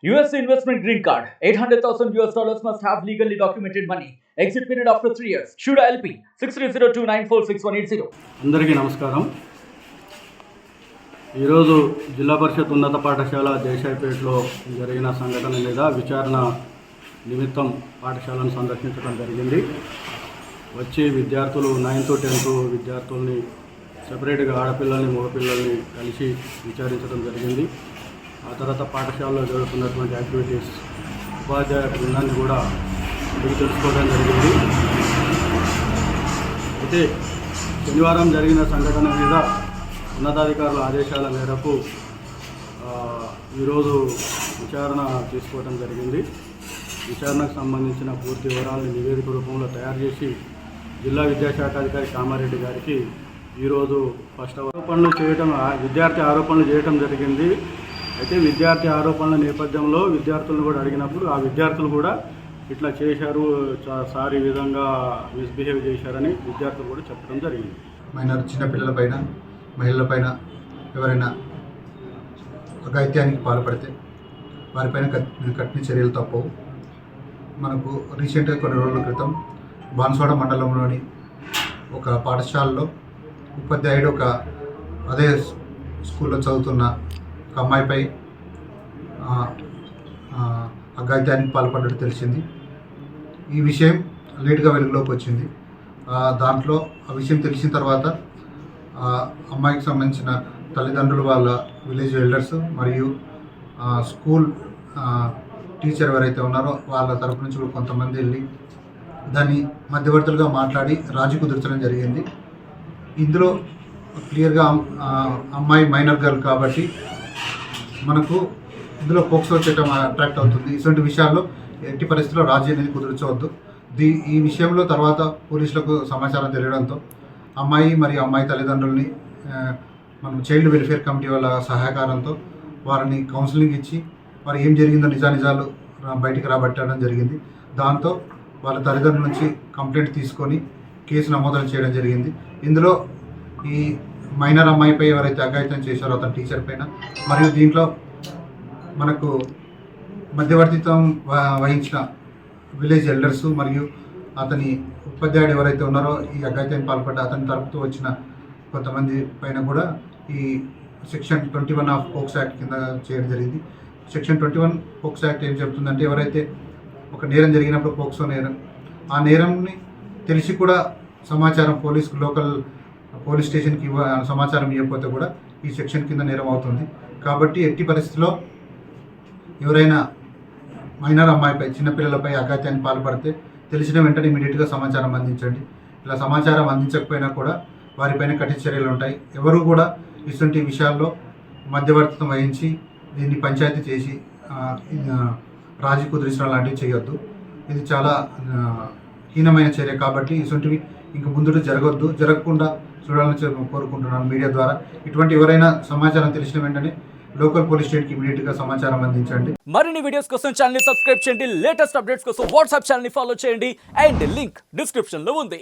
US investment green card. $800,000 must have legally documented money. Exit period after 3 years. Shuda LP 6302946180. అందరికీ నమస్కారం. ఈరోజు జిల్లా పరిషత్ ఉన్నత పాఠశాల దేశాయిపేటలో జరిగిన సంఘటన మీద విచారణ నిమిత్తం పాఠశాలను సందర్శించడం జరిగింది. వచ్చి విద్యార్థులు 9th 10th విద్యార్థుల్ని సెపరేట్గా ఆడపిల్లల్ని మగపిల్లల్ని కలిసి విచారించడం జరిగింది. ఆ తర్వాత పాఠశాలలో జరుగుతున్నటువంటి యాక్టివిటీస్ ఉపాధ్యాయ బృందాన్ని కూడా అడిగి తెలుసుకోవడం జరిగింది. అయితే శనివారం జరిగిన సంఘటన మీద ఉన్నతాధికారుల ఆదేశాల మేరకు ఈరోజు విచారణ తీసుకోవడం జరిగింది. విచారణకు సంబంధించిన పూర్తి వివరాలను నివేదిక రూపంలో తయారు చేసి జిల్లా విద్యాశాఖ అధికారి కామారెడ్డి గారికి ఈరోజు ఫస్ట్ విద్యార్థి ఆరోపణలు చేయడం జరిగింది. అయితే విద్యార్థి ఆరోపణల నేపథ్యంలో విద్యార్థులను కూడా అడిగినప్పుడు ఆ విద్యార్థులు కూడా ఇట్లా చేశారు, సార్ ఈ విధంగా మిస్బిహేవ్ చేశారని విద్యార్థులు కూడా చెప్పడం జరిగింది. మైనర్ చిన్నపిల్లలపైన మహిళలపైన ఎవరైనా అఘాయిత్యానికి పాల్పడితే వారిపైన కఠిన చర్యలు తప్పవు. మనకు రీసెంట్గా కొన్ని రోజుల క్రితం బాన్స్వాడ మండలంలోని ఒక పాఠశాలలో ఉపాధ్యాయుడు అదే స్కూల్లో చదువుతున్న ఒక అమ్మాయిపై అఘాయిత్యానికి పాల్పడ్డట్టు తెలిసింది. ఈ విషయం లేట్గా వెలుగులోకి వచ్చింది. దాంట్లో ఆ విషయం తెలిసిన తర్వాత అమ్మాయికి సంబంధించిన తల్లిదండ్రులు, వాళ్ళ విలేజ్ ఎల్డర్స్ మరియు స్కూల్ టీచర్ ఎవరైతే ఉన్నారో వాళ్ళ తరపు నుంచి కూడా కొంతమంది వెళ్ళి దాన్ని మధ్యవర్తులుగా మాట్లాడి రాజీ కుదర్చడం జరిగింది. ఇందులో క్లియర్గా అమ్మాయి మైనర్ గర్ల్ కాబట్టి మనకు ఇందులో పోక్సో చట్టం అట్రాక్ట్ అవుతుంది. ఇటువంటి విషయాల్లో ఎట్టి పరిస్థితుల్లో రాజీ అనేది కుదర్చవద్దు. ఈ విషయంలో తర్వాత పోలీసులకు సమాచారం తెలియడంతో అమ్మాయి మరియు అమ్మాయి తల్లిదండ్రుల్ని మనం చైల్డ్ వెల్ఫేర్ కమిటీ వాళ్ళ సహకారంతో వారిని కౌన్సిలింగ్ ఇచ్చి వారు ఏం జరిగిందో నిజాలు బయటికి రాబట్టడం జరిగింది. దాంతో వాళ్ళ తల్లిదండ్రుల నుంచి కంప్లైంట్ తీసుకొని కేసు నమోదు చేయడం జరిగింది. ఇందులో ఈ మైనర్ అమ్మాయిపై ఎవరైతే అఘాయిత్యం చేశారో అతని టీచర్ పైన మరియు దీంట్లో మనకు మధ్యవర్తిత్వం వహించిన విలేజ్ ఎల్డర్స్ మరియు అతని ఉపాధ్యాయుడు ఎవరైతే ఉన్నారో ఈ అఘాయిత్యానికి పాల్పడ్డ అతని తరపుతో వచ్చిన కొంతమంది పైన కూడా ఈ సెక్షన్ 21 ఆఫ్ పోక్సో యాక్ట్ కింద చేయడం జరిగింది. సెక్షన్ 21 పోక్సో యాక్ట్ ఏం చెబుతుందంటే ఎవరైతే ఒక నేరం జరిగినప్పుడు పోక్సో నేరం, ఆ నేరంని తెలిసి కూడా సమాచారం లోకల్ పోలీస్ స్టేషన్కి సమాచారం ఇవ్వకపోతే కూడా ఈ సెక్షన్ కింద నేరం అవుతుంది. కాబట్టి ఎట్టి పరిస్థితిలో ఎవరైనా మైనర్ అమ్మాయిపై చిన్నపిల్లలపై అఘాయిత్యానికి పాల్పడితే తెలిసిన వెంటనే ఇమీడియట్గా సమాచారం అందించండి. ఇలా సమాచారం అందించకపోయినా కూడా వారిపైన కఠిన చర్యలు ఉంటాయి. ఎవరు కూడా ఇటువంటి విషయాల్లో మధ్యవర్తిత్వం వహించి దీన్ని పంచాయతీ చేసి రాజీ కుదిరించడం లాంటివి చేయొద్దు. ఇది చాలా హీనమైన చర్య కాబట్టి ఇటువంటివి ఇంక ముందు జరగకుండా చూడాలని కోరుకుంటున్నాను మీడియా ద్వారా. ఇటువంటి ఎవరైనా సమాచారం తెలిసిన వెంటనే లోకల్ పోలీస్ స్టేషన్కి ఇమీడియట్గా సమాచారం అందించండి. మరిన్ని వీడియోస్ కోసం ఛానల్ ని సబ్స్క్రైబ్ చేయండి. లేటెస్ట్ అప్డేట్స్ కోసం వాట్సాప్ ఛానల్ ని ఫాలో చేయండి. అండ్ లింక్ డిస్క్రిప్షన్ లో ఉంది.